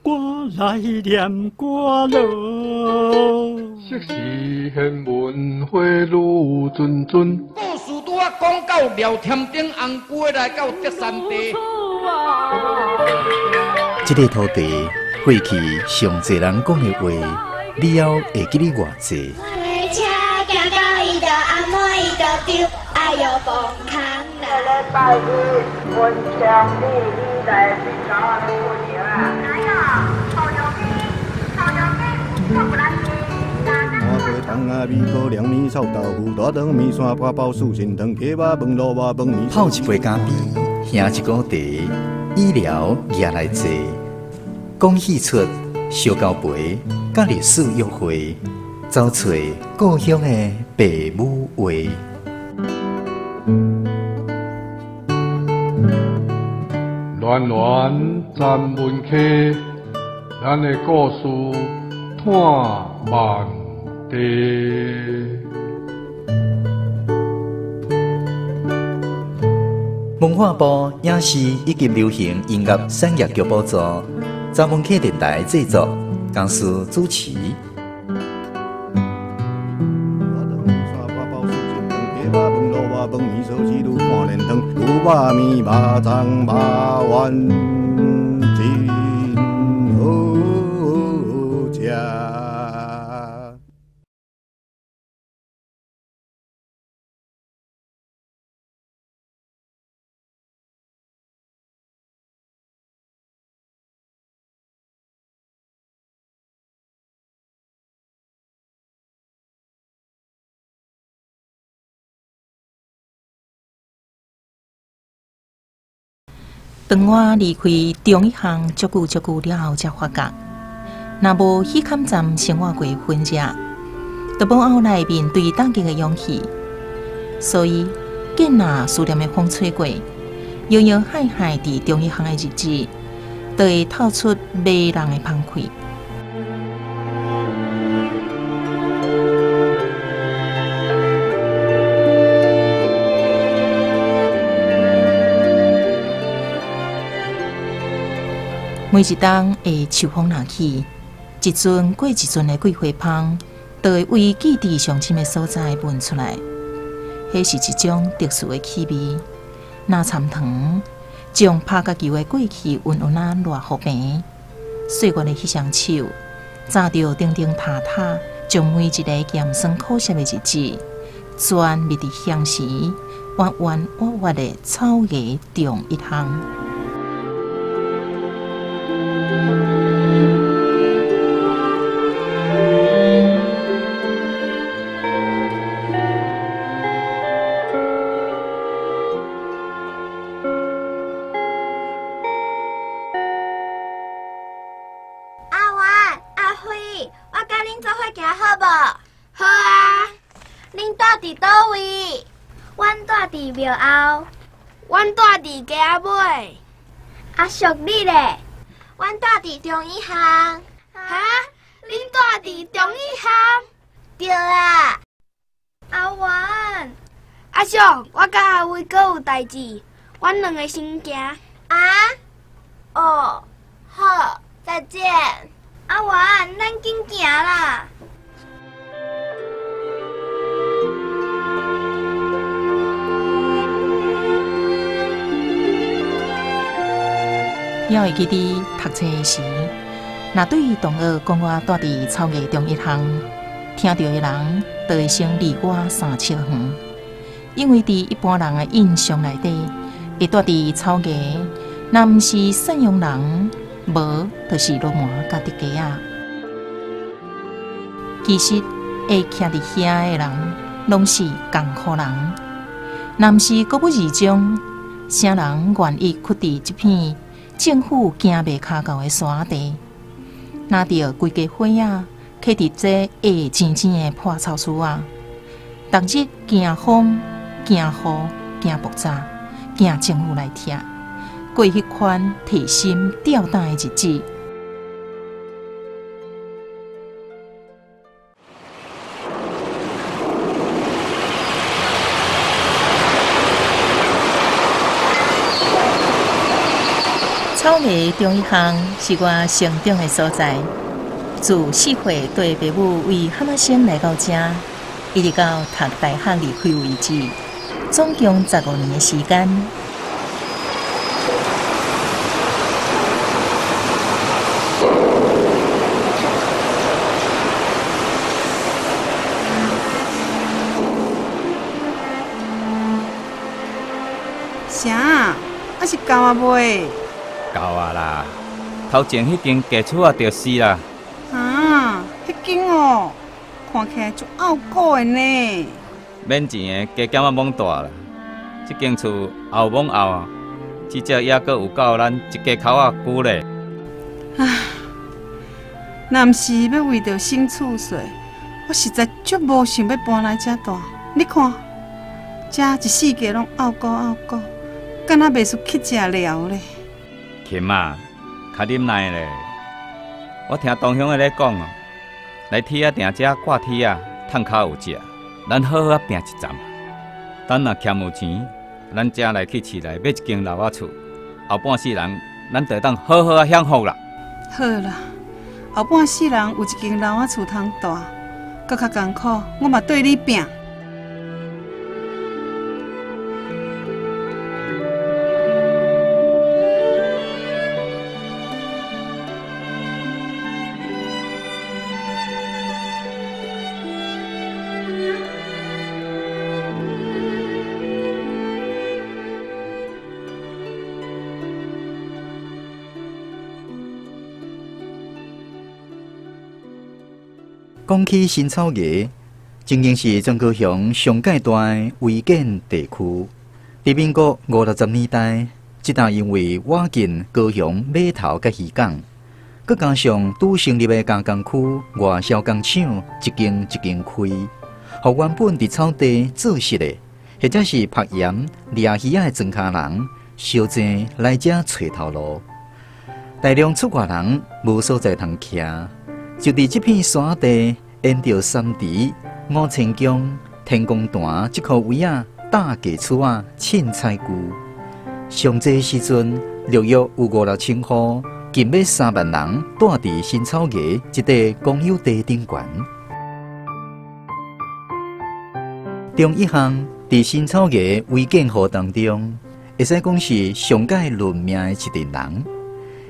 我来念歌咯。昔时贤文花女谆谆，故事拄啊讲到廖添丁红龟来到德山地。这个土地过去上济人讲的话，你还会记得偌济？车行到伊就阿妹伊就丢，哎哟崩空啦！礼拜日，阮强你来去搞我的过年啊！来哦，臭油鸡，臭油鸡，臭不拉几。麻花糖啊，米糕、凉面、臭豆腐、大肠面线、花包、素心汤、鸡肉饭、萝卜饭、面。泡一杯咖啡，兄一锅茶，医疗也来坐。讲戏出烧交陪，甲历史约会，找找故乡的爸母话。暖暖站门客，咱的故事探万地。文化部影视以及流行音乐产业局补助，站门客电台制作，公司主持。饭面烧鸡肉看连汤，牛肉面、肉粽、肉丸，真好食。当我离开中一行足久了后，才发觉，若无去坎站生活过婚日，就无后来面对打击的勇气。所以，紧若思念的风吹过，摇摇摆摆伫中一行的日子，就会透出迷人的芳气。每一冬的秋风若起，一阵过一阵的桂花香，就会为记忆上深的所在闻出来。迄是一种特殊的气味。那参糖将拍甲球的过去温温啊热乎平，岁月的迄双手，揸着叮叮塔塔，将每一个咸酸苦涩的日子，全密伫相时，弯弯弯弯的草芽中一行。庙后，阮住伫家尾。阿叔你咧？阮住伫中医行。哈？恁住伫中医行？对啦。阿元，阿叔，我甲阿伟阁有代志，阮两个先行。啊？哦，好，再见。阿元，咱紧行啦。还会记得读册时，若对同学讲我住伫草原中一行，听到的人就会先离我3尺远，因为伫一般人的印象内底，会住伫草原，若毋是善良人，无就是罗马甲伫家啊。其实会徛伫遐的人，拢是艰苦人，若毋是国不二中，啥人愿意屈伫这片政府行袂卡到的山地，拿着规家伙仔，揢伫这下青青的破草树啊，逐日惊风、惊雨、惊爆炸、惊政府来拆，过迄款提心吊胆的日子。草草莓中一项是我成长的所在。自4岁对父母为蛤蟆先来到这，一直到读大学离开为止，总共15年的时间。啥？啊是狗啊未？狗啊啦！头前迄间家厝啊，着死啦！啊，迄间哦，看起来就拗过的呢。免钱的加减啊懵大啦！这间厝后懵后啊，至少也阁有够咱一家口啊久咧。唉，若毋是要为着新厝税，我实在足无想要搬来遮住。你看，遮一世界拢拗过，敢若袂输去食了咧。琴啊，较忍耐咧。我听同乡的咧讲哦，来铁仔店遮挂铁啊，趁脚有食，咱好好拼一站。等若欠有钱，咱遮来去市内买一间老仔厝，后半世人咱就当好好享福啦。好啦，后半世人有一间老仔厝通住，搁较艰苦，我嘛对你拼。讲起新草衙，曾经是庄高乡上界大的违建地区。伫民国50-60年代，即搭因为瓦近高雄码头甲渔港，佮加上拄成立的加工区外销工厂一间一间开，互原本伫草地做事的，或者是拍盐掠鱼仔的庄稼人，小济来遮找头路。大量出外人无所在通徛。就伫这片山地，沿着三池、五千江、天公潭这块位啊，搭家厝啊，凊彩具。上济时阵，6月有5-6千户，近要3万人住伫新草衙一块公有地顶悬。中一项伫新草衙违建户当中，会使讲是上界论命的一群人，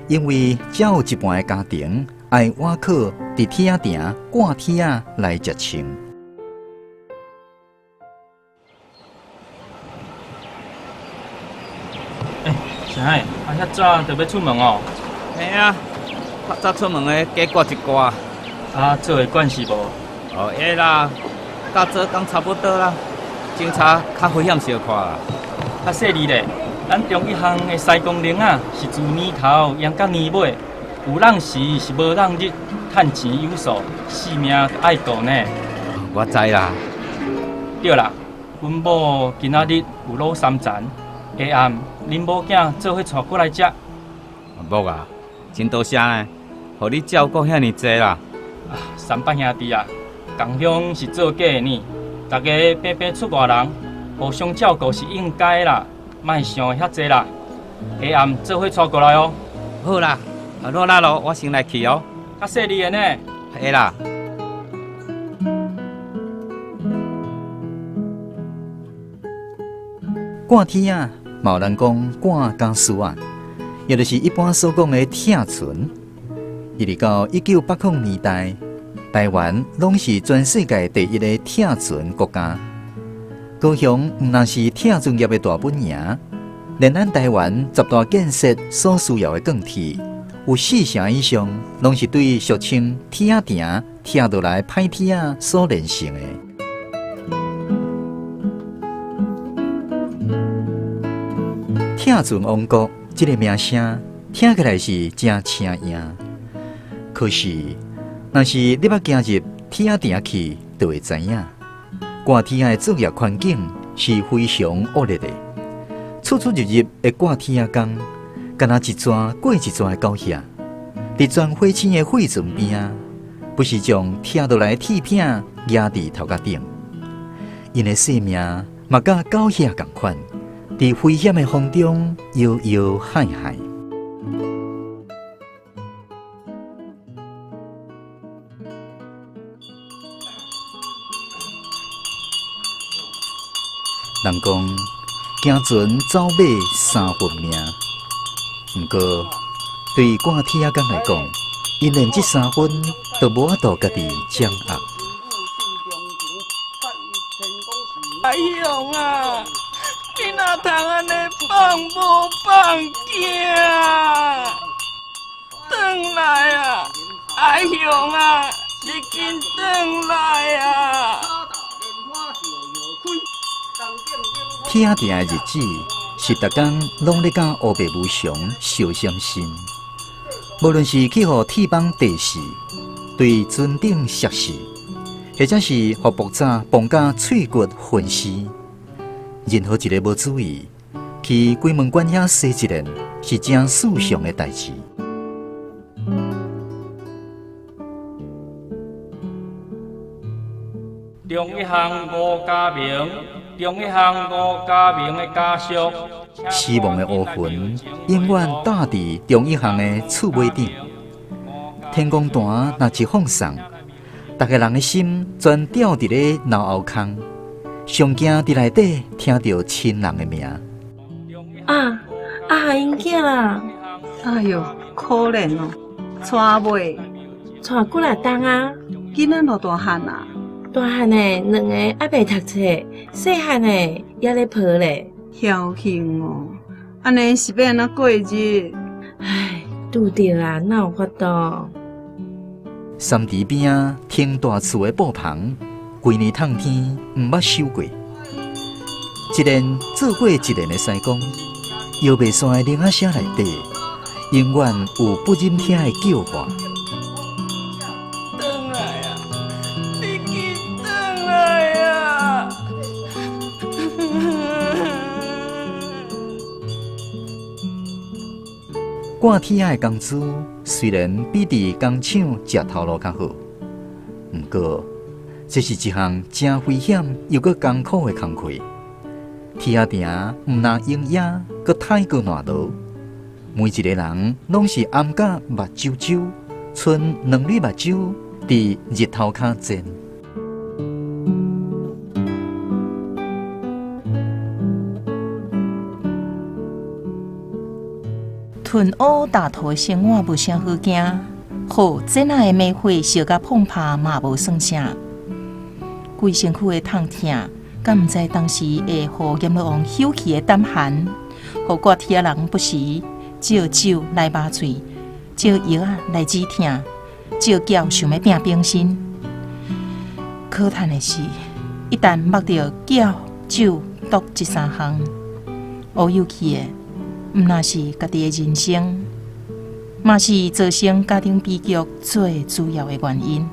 因为只有一半的家庭。爱挖靠伫铁仔店挂铁仔来食穿。啥个？遐早就要出门哦？嘿啊，较早出门的加挂一挂。做会惯是无？哦，会啦，甲做工差不多啦，警察较危险小看啦。细腻咧，咱中一项的施工令啊，是自年头用到年尾。有当时是无当日，趁钱有数，性命爱顾呢。我知啦。对啦，阮某今仔日有落3层，下暗恁某囝做伙带过来食。某啊，真多谢呢，互你照顾遐尼济啦。三伯兄弟啊，共乡是做假的呢，大家平平出外人，互相照顾是应该啦，莫想遐济啦。下暗做伙带过来哦。好啦。落啦咯，我先来去哦。较细腻的呢？会啦。挂铁啊，有人讲挂钢丝啊，也就是一般所讲的铁船。一直到1980年代，台湾拢是全世界第一个铁船国家。高雄毋但是铁船业的大本营，连咱台湾10大建设所需要的钢铁。有4成以上，拢是对俗称铁仔店拆落来歹铁仔所炼成的。铁船王国这个名声听起来是真清硬，可是，若是你要行入铁仔店去，就会知影，挂铁仔的作业环境是非常恶劣的，出出入入的挂铁仔工。敢若一桩过一桩的狗血，伫全火星的火船边啊，不是将拆落来铁片压伫头壳顶，因的性命嘛甲狗血同款，伫危险的风中摇摇摆摆。人讲行船走马3分命，不过对赶铁仔工来讲，因连这3分都无法度家己掌握。阿雄啊，你哪通安尼放无放假？转来啊，阿雄啊，你紧转来啊！铁仔店的日子是逐天拢咧甲乌白无常相相心，无论是去互铁帮地势，对船顶摄氏，或者是互木栅绑甲喙骨分尸，任何一个无注意，去鬼门关遐洗一人，是正世上的代志。中一项吴家明，中一项吴家明的家属。死亡的乌魂永远搭伫中一项的厝尾顶。天公坛若一放送，逐个人的心全吊伫咧脑后空，上惊伫内底听到亲人的名。因囝啦！哎哟，可怜哦，带袂，带几来冬啊？囡仔都大汉啊！大汉的2个还袂读册，细汉的也咧抱咧。侥幸哦，安尼是要安怎过日？唉，拄着啦，哪有法度？三池边啊，挺大厝的布棚，规年透天毋捌收过。一年做过一年的西公，摇袂散的铃仔声内底，永远有不忍听的叫唤。转来啊！你紧转来啊！赶铁仔的工资虽然比伫工厂食头路较好，不过这是一项真危险又阁艰苦的工课。铁仔店毋但营业，阁太过烂路。每一个人拢是暗甲目睭睭，剩2粒目睭伫日头骹煎。吞乌大头的生活无啥好惊，好这那的煤火烧甲碰怕嘛无算啥，规身躯的痛痛，敢毋知当时会互阎罗王休气的胆寒，互我铁人不时借酒来把嘴，借药啊来止痛，借脚想要拼兵身。可叹的是，一旦摸到脚、酒、毒这3项，乌有气的。毋那是家己的人生，嘛是造成家庭悲剧最主要的原因。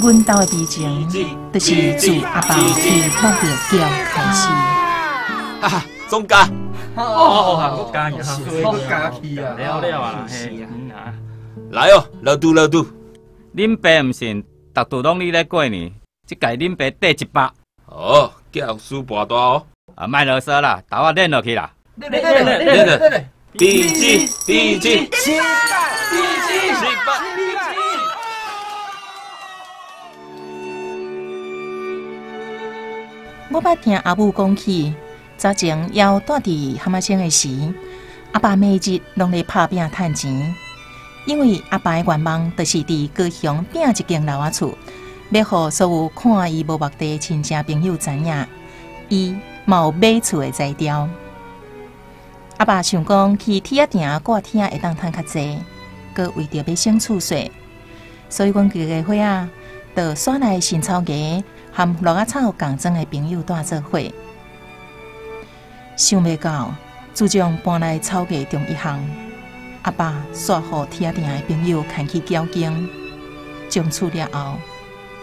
阮兜的悲情，就是自阿爸去摸着脚开始。总家，我加去，我加去啊！了啊，嘿，来哦，热度热度。恁爸毋信，逐度拢你咧过呢，即届恁爸缀100。哦，教书跋大哦。莫啰嗦啦，豆仔练落去啦。练。第几？第几？我捌听阿母讲起，早前要住伫蛤蟆乡的时，阿爸每日拢咧打拼趁钱，因为阿爸的愿望就是伫高雄拼一间老仔厝。要互所有看伊无目地的亲戚朋友知影，伊嘛有买厝的才调。阿爸想讲去铁仔店挂铁会当趁较济，佮为着要省厝税，所以阮几个伙仔就选来新草芽和落仔草共装的朋友带做伙。想袂到，自从搬来草芽中一项，阿爸煞互铁仔店的朋友牵去缴经，从厝了后。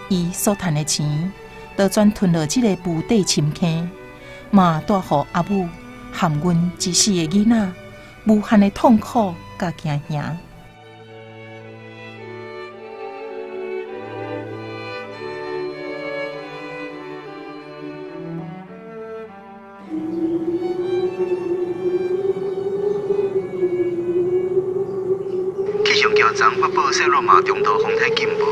伊所赚的钱，都全吞落这个无底深坑，嘛带予阿母含阮一世的囡仔无限的痛苦甲惊吓。去上桥漳北部西罗马中度风台警报，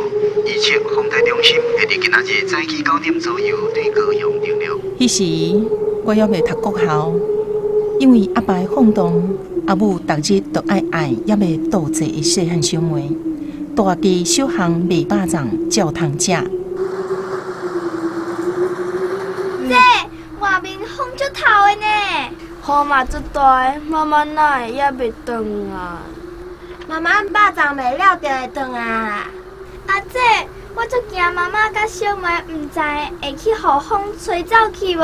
预测风台中心会伫今仔日早起9点左右对高雄登陆。迄时我还未读国校，因为阿爸的放荡，阿母逐日都爱也未倒济的细汉小妹，大鸡小巷卖肉粽照通食。这外面风足透的呢，雨嘛足大，妈妈哪会还袂转啊？妈妈肉粽卖了就会转啊。阿姐，我足惊妈妈甲小妹唔知会去予风吹走去无？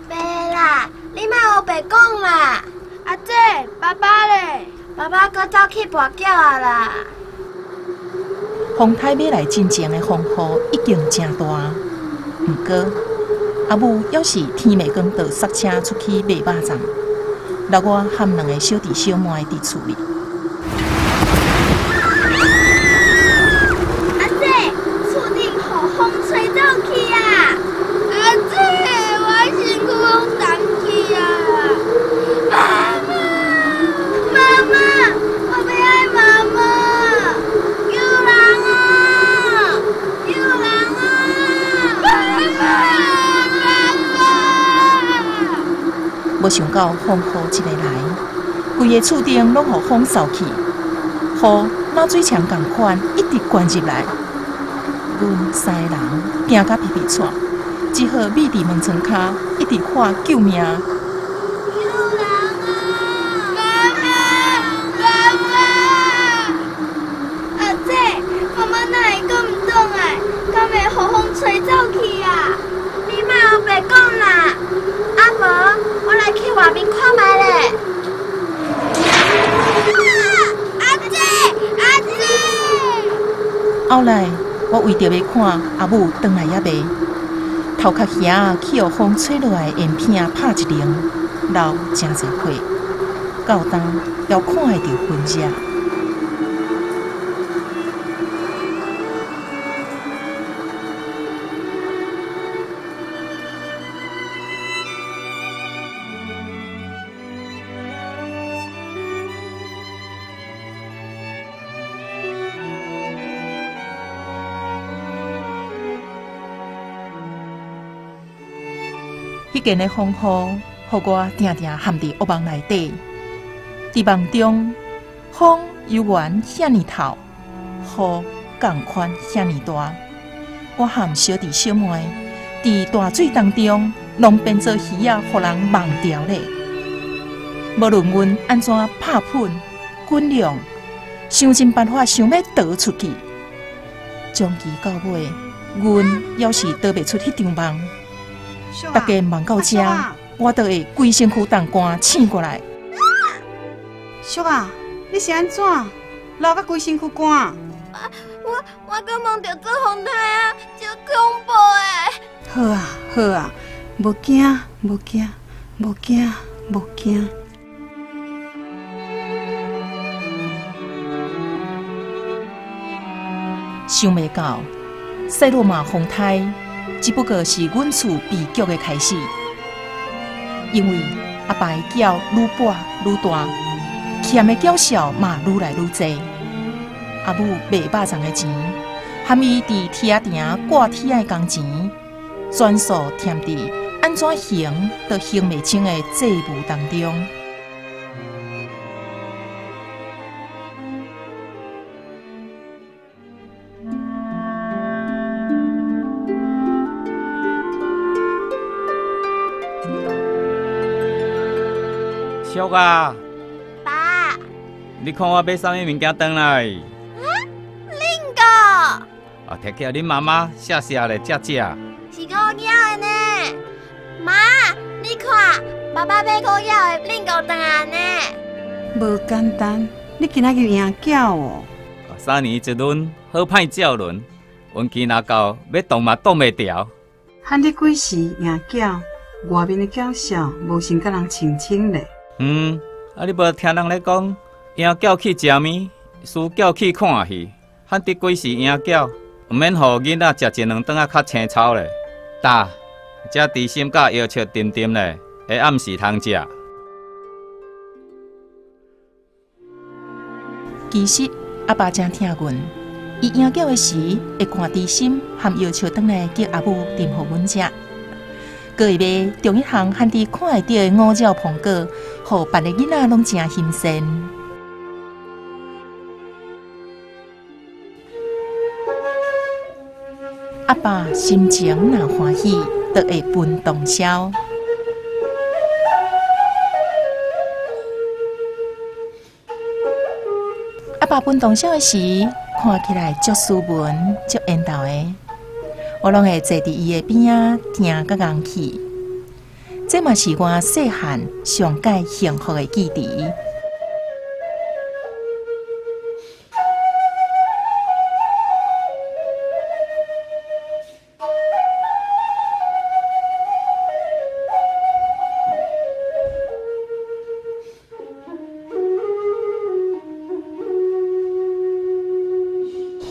袂啦，你莫学白讲啦。阿姐，爸爸咧？爸爸搁走去跋筊啊啦。风台买来真正的风雨已经真大，毋过阿母要是天未光就塞车出去卖肉粽，留我含两个小弟小妹伫厝里。阿姐，厝顶予风吹走去啊！阿姐，我身躯拢冻去啊！妈妈，我要爱妈妈！有人啊！有人啊！无想到风雨一个来，规个厝顶拢予风扫去，雨若水墙共款一直灌入来。阮三个人惊甲皮皮喘，只好倚伫门窗骹，一直喊救命。敢会予风吹走去啊！你莫学白讲啦，啊无我来去外面看卖咧。阿姐，阿姐！后来我为着要看阿母转来也未，头壳遐去予风吹落来的烟片拍一零，流真侪血，到当要看会着昏热。迄件的风雨，互我定定陷伫噩梦内底。伫梦中，风犹原遐尼透，雨共款遐尼大。我和小弟小妹伫大水当中，拢变做鱼仔，互人忘掉咧。无论阮安怎拍喷、滚量，想尽办法想要逃出去。终其到尾，阮要是逃袂出迄场梦。大家梦到这，我就会规身躯冻寒醒过来。叔啊，你是安怎？流到规身躯寒？我搁梦到做风台啊，真恐怖诶！好啊，好啊，无惊，无惊，无惊，无惊。想袂到，西罗马风台只不过是阮厝悲剧的开始，因为阿爸的脚愈跛愈大，欠的缴销嘛愈来愈多。阿母卖肉粽的钱，含伊伫铁店挂铁的工钱，全数添伫安怎行都行袂清的债务当中。小啊，爸，你看我买啥物物件回来？恁个？啊，摕去恁妈妈写写咧，食食。是我要的呢。妈，你看，爸爸买我要的恁个回来呢。无简单，你今仔日赢饺哦。3年一轮，好歹照轮，运气若够，要动嘛动袂掉。喊你几时赢饺？外面的饺小，无先甲人清清咧。啊！你无听人咧讲，赢饺去食面，输饺去看戏，喊得几时赢饺，毋免互囡仔食一两顿较青草咧。大，这猪心甲腰笑沉沉咧，会暗时通食。其实阿爸真疼阮，伊养狗的时会看猪心，含要求转来叫阿母炖互阮食。搁会买中一项罕伫看会到的五角苹果，互别的囡仔拢真新鲜。阿爸心情若欢喜，就会分通宵。阿爸分通宵的时，看起来足斯文、足缘投的，我拢会坐伫伊的边仔听甲讲起。这嘛是我细汉上界幸福的记忆。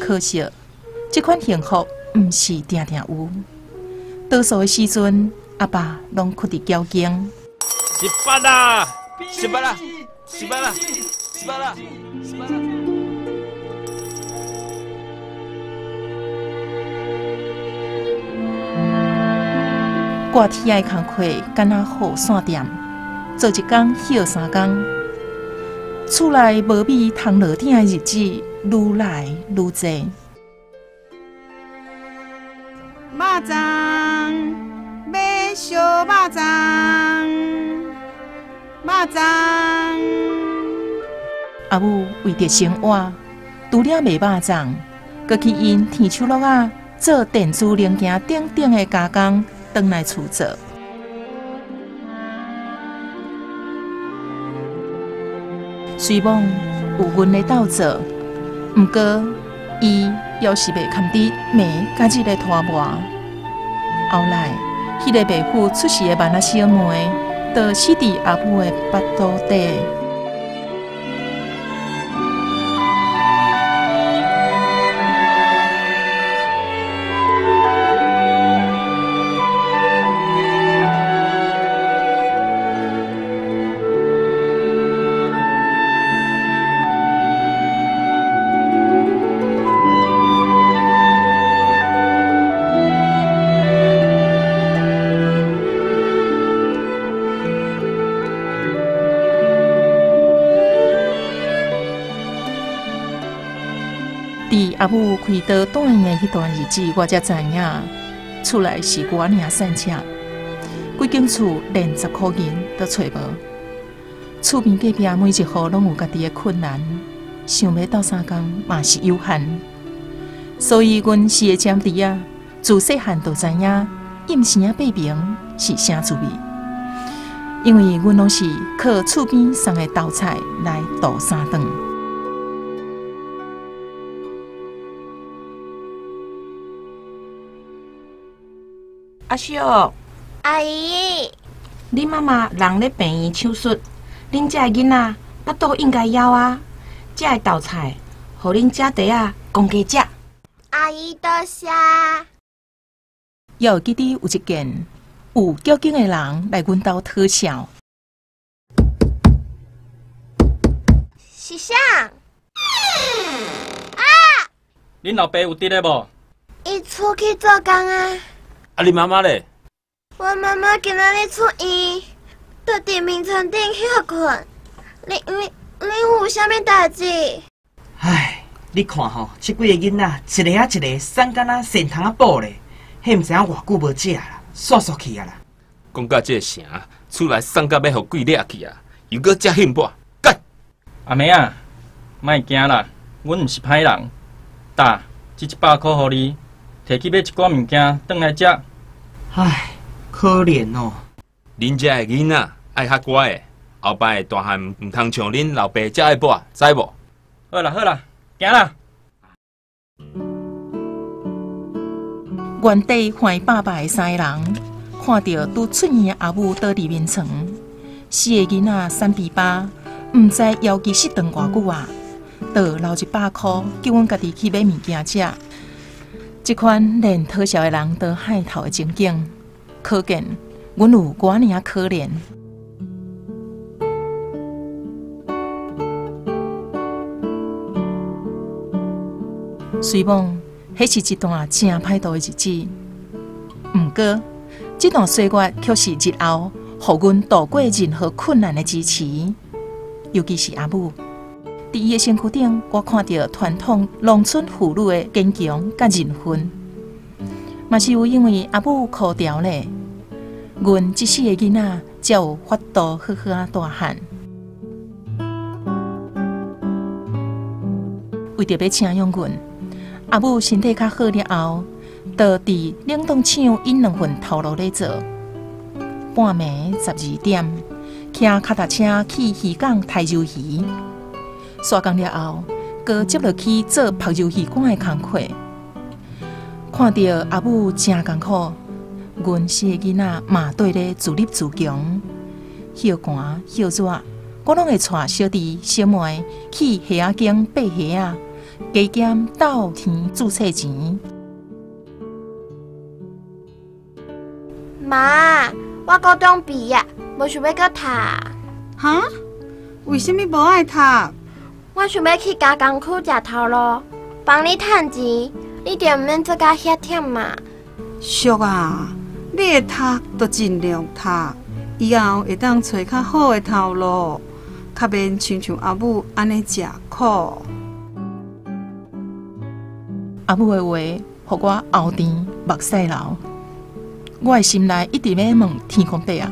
可惜，这款幸福毋是定定有。多数的时阵，阿爸拢哭伫交警。18啦，18啦，18啦，18啦，18啦。挂铁的工课敢若雨伞店，做一工休3工。厝内无米通落鼎的日子愈来愈多。肉粽，要烧肉粽，肉粽。阿母为着生活，除了卖肉粽，搁去因天手落啊做电子零件等等的加工，转来厝做。虽望有阮咧斗做，毋过伊要是袂堪得骂甲日咧拖磨。后来，迄个卖妇出世的万仔小妹，就死伫阿母的腹肚底。伫阿母开刀住院的迄段日子，我才知影，厝内是我尔散赤，规间厝连10块银都找无。厝边隔壁每一户拢有家己的困难，想要斗相共嘛是有限。所以阮4个尖弟啊，自细汉就知影饮生啊八名是啥滋味，因为阮拢是靠厝边送的豆菜来度3顿。阿叔，阿姨，恁妈妈人咧病院手术，恁遮个囡仔腹肚应该枵啊。遮个豆菜，互恁姐弟啊公家食。阿姨多谢。要记得有一件有交警的人来阮兜讨笑。是啥？啊！恁老爸有伫咧无？伊出去做工啊。啊，你妈妈咧？我妈妈今仔日出院，在地面床顶休困。你有啥物代志？唉，你看吼，这几个囡仔，一个啊一个，瘦敢若仙汤啊补咧，迄毋知影偌久无食啦，煞煞去啊啦。讲到这城，厝内瘦甲要互鬼掠去啊，又搁食幸饱，干！阿妹啊，莫惊啦，阮毋是歹人。答，这100块互你。摕去买一寡物件，转来食。唉，可怜哦。恁遮的囡仔爱较乖的，后摆的大汉唔通像恁老爸遮的跋，知无？好啦好啦，行啦。原地怀爸爸的3个人，看到拄出院的阿母倒伫面床，4个囡仔3比8，毋知要其失顿偌久啊，就留100块，叫阮家己去买物件食。这款连讨笑的人都害头的情景，可见阮有偌尔可怜。虽望迄是一段真歹度的日子，毋过这段岁月却是日后互阮度过任何困难的支持。尤其是阿母，伫伊的身躯顶，我看到传统农村妇女的坚强甲韧份。嘛是有因为阿母苦调咧，阮即世的囡仔才有法度好好啊大汉。为着要请养阮，阿母身体较好了后，就伫冷冻厂引2份头路咧做。半暝12点，骑脚踏车去渔港抬鱿鱼，刷工了后，搁接落去做晒鱿鱼馆的工课。看到阿母真艰苦，阮4个囡仔嘛对咧自立自强，休寒休热，我拢会带小弟小妹去虾仔间爬虾仔，加减斗田注册钱。妈，我高中毕业，无想要搁读。哈？为什么无爱读？我想要去加工区食头路，帮你趁钱。你就毋免做甲遐忝嘛。俗啊，你会读就尽量读，以后会当找较好的头路，较免亲像阿母安尼食苦。阿母的话，互我后甜目屎流。我的心内一直要问天公伯啊，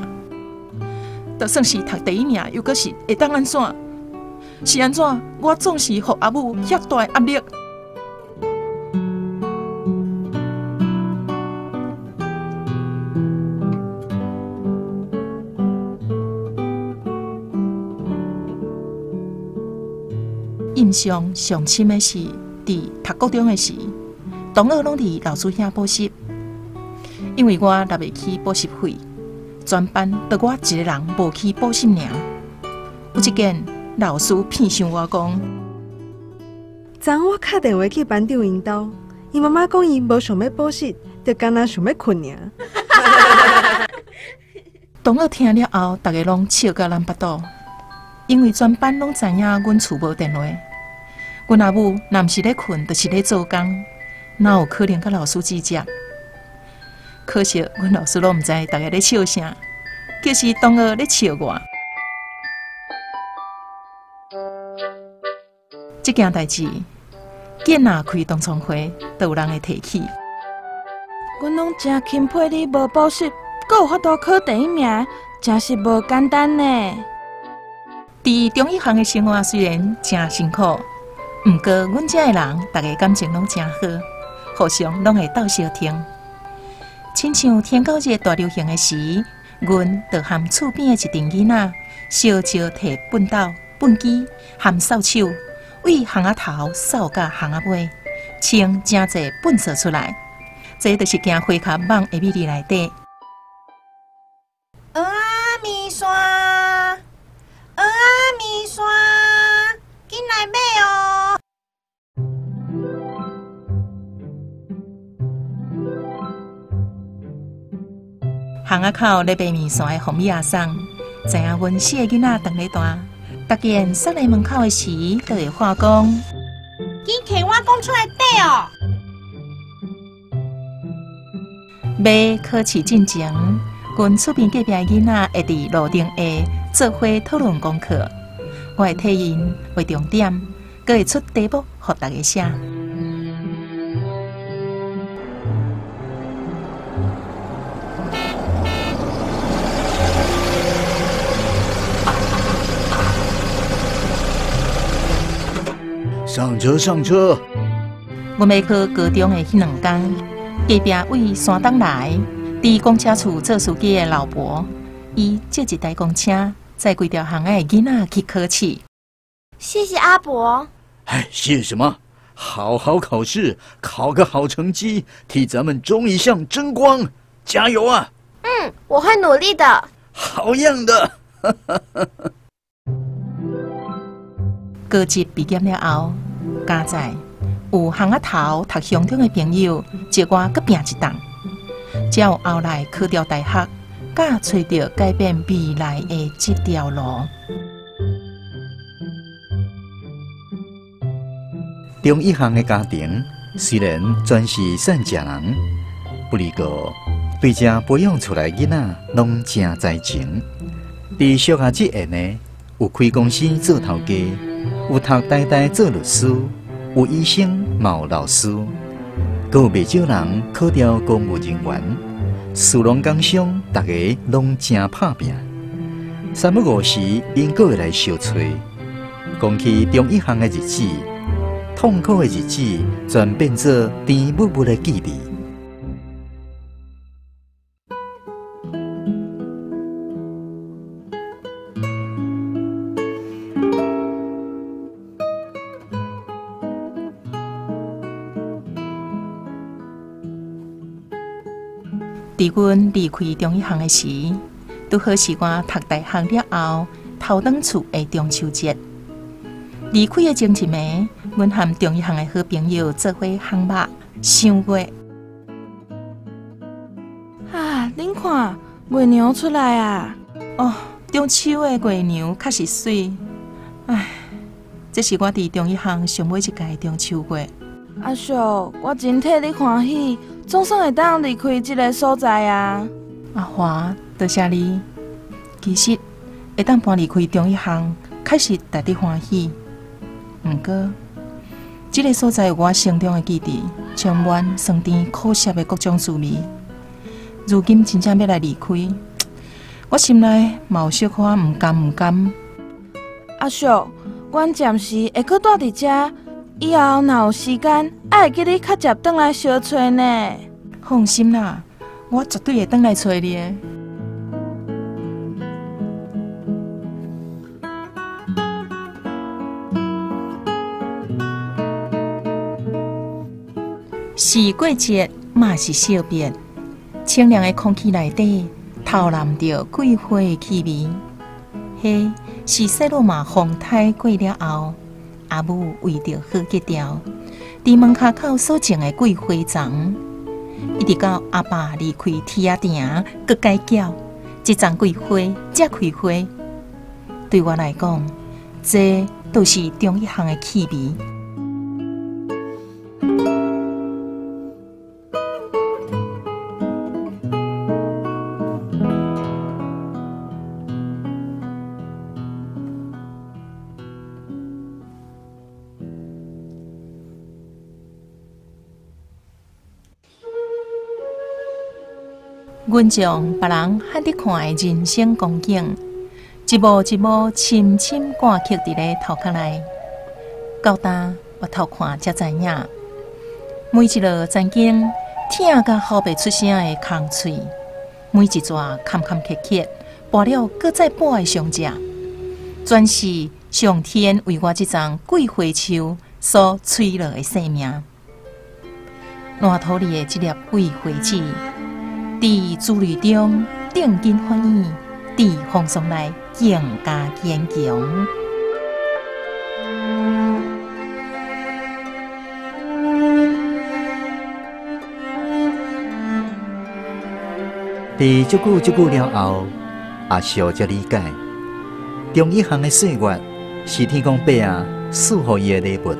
就算是读第1名，又阁是会当安怎？是安怎？我总是互阿母遐大压力。印象上深的是，伫读高中的时，同学拢伫老师遐补习，因为我纳袂起补习费，全班就我一个人无去补习尔。有一件，老师骗上我讲，昨我打电话去班长因兜，伊妈妈讲伊无想要补习，就干那想要困尔。同学听了后，大家拢笑甲咱巴肚，因为全班拢知影阮厝无电话。阮阿母若毋是咧困，就是咧做工，哪有可能甲老师直接？可惜阮老师拢毋知大家咧笑啥，其实同学咧笑我。这件代志，见若开同窗会，都有人会提起。阮拢真钦佩你无补习，阁有法度考第1名，真是无简单呢。伫中一行的生活虽然真辛苦，毋过阮遮的人，大家感情拢真好，互相拢会斗相挺。亲像天狗日大流行的时，阮就含厝边的一群囡仔，烧招摕粪斗、粪机含扫帚，为巷仔头扫到巷仔尾，清真侪粪扫出来。这就是惊花卡网的米粒内底。蚵仔面线，蚵仔面线，紧来买哦！巷仔口咧卖面线的红米阿桑，知影阮4个囡仔长咧大，逐件送来门口的时，就会话讲：紧摕我讲出来买哦！要考试进前，阮厝边隔壁的囡仔会伫路顶下做伙讨论功课，我会替因画重点，佮会出题目互大家写。上车，上车！阮要考高中的迄2天，隔壁位山东来，伫公车处做司机的老婆，伊借一台公车，载几条巷仔的囡仔去考试。谢谢阿伯。哎，谢什么？好好考试，考个好成绩，替咱们中一项争光，加油啊！我会努力的。好样的！高级毕业了后，加在有巷仔头读乡中的朋友接我搁拼一档，才有后来考到大学，甲找到改变未来的这条路。中一行的家庭虽然全是善食人，不过对这培养出来囡仔拢真知情。伫小学这下呢，有开公司做头家，有读台大做律师，有医生，嘛有老师，阁有袂少人考调公务人员。士农工商，大家拢真拍拼。3不5时，因阁会来相找，讲起中一项的日子，痛苦的日子，全变作甜蜜蜜的记忆。伫阮离开中一项的时，拄好是我读大学了后头转厝的中秋节。离开的前一暝，阮和中一项的好朋友做伙烘肉、赏月。啊，恁看，月娘出来啊！哦，中秋的月娘确实水。唉，这是我伫中一项上尾一届中秋月。阿叔，我真替你欢喜，总算会当离开这个所在啊！阿华，多谢你。其实会当搬离开中一项，确实值得欢喜。毋过，这个所在有我生中的记忆，充满酸甜苦涩的各种滋味。如今真正要来离开，我心内嘛有小可毋甘。阿叔，阮暂时会搁住伫遮。以后若有时间，还会记你较接转来相找呢。放心啦，我绝对会转来找你的。是过节，嘛是小别。清凉的空气内底，透染着桂花的气味。迄是西罗马风台过了后。阿母为着好结条，伫门骹口所种的桂花丛，一直到阿爸离开天仔埕，搁改叫，这丛桂花才开花。对我来讲，这都是中一项的气味。阮将别人罕得看的人生光景，一幕一幕深深挂刻伫咧头壳内。到呾我偷看才知影，每一个曾经疼甲呼袂出声的空喙，每一撮坎坎坷坷，跋了搁再跋的伤者，全是上天为我这丛桂花树所吹落的生命。烂土里的这粒桂花籽。伫滋虑中定根欢喜，伫风霜内更加坚强。伫足久了后，阿叔才理解，中一项的岁月是天公伯啊赐予伊的礼物，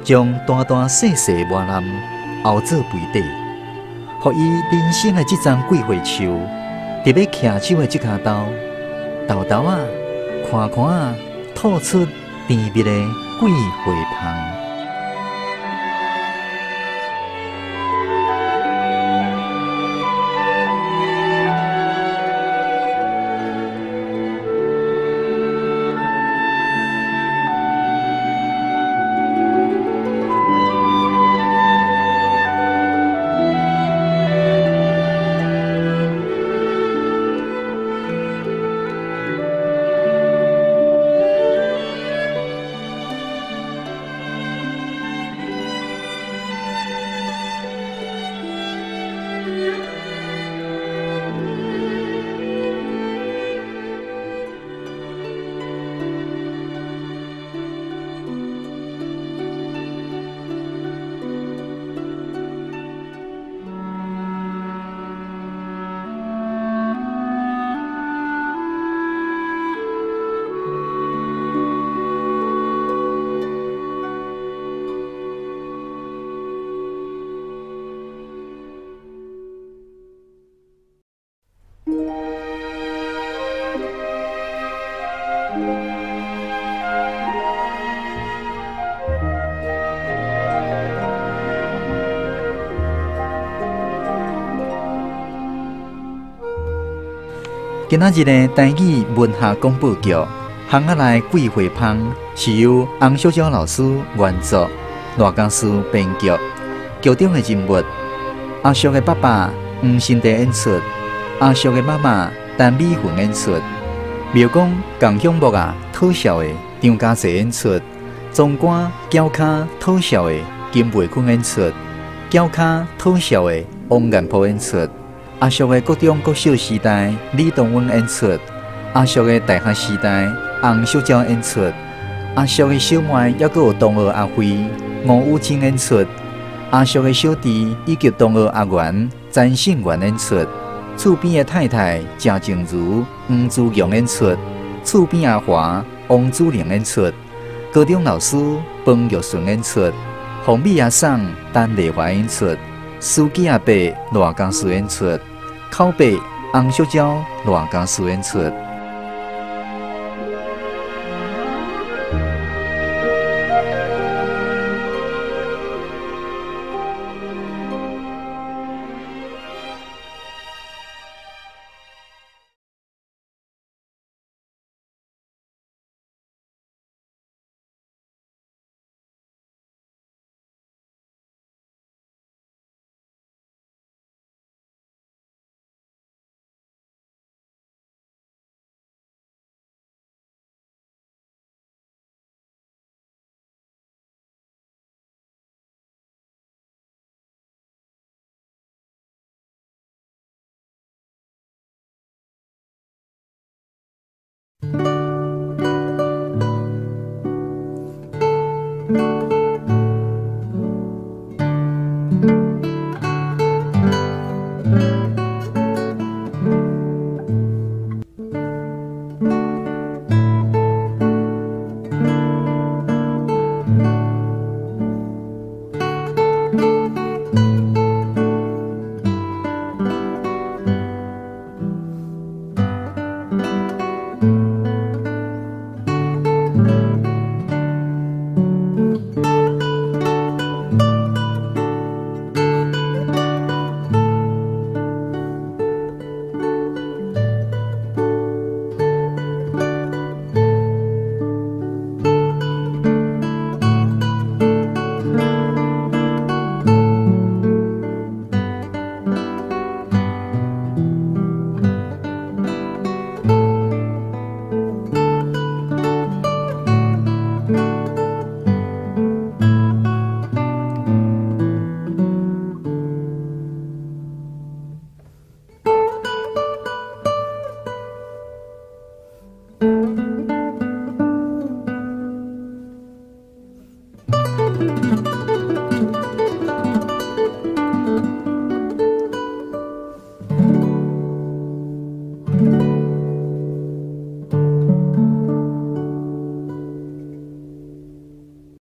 将大大细细磨难熬做肥底。予伊人生的这丛桂花树，伫要骑手的这卡刀，豆豆啊，看看啊，吐出甜蜜的桂花香。今仔日的台语文学广播剧《巷仔内桂花香》是由洪小娇老师原作，赖江师编剧。剧中的人物阿叔的爸爸黄新地演出，阿叔的妈妈陈美凤演出，庙公江向木讨笑的张家济演出，总管脚卡讨笑的金培坤演出，脚卡讨笑的王延波演出。阿叔的国中国小时代李东文演出，阿叔的大学时代洪小娇演出，阿叔的小妹还佫有同学阿辉、吴武清演出，阿叔的小弟以及同学阿元、詹胜元演出，厝边的太太郑静茹、黄祖荣演出，厝边阿华、王祖玲演出，高中老师彭玉顺演出，红米阿送陈丽华演出，司机阿伯赖江师演出。口碑洪小娇、赖江师演出。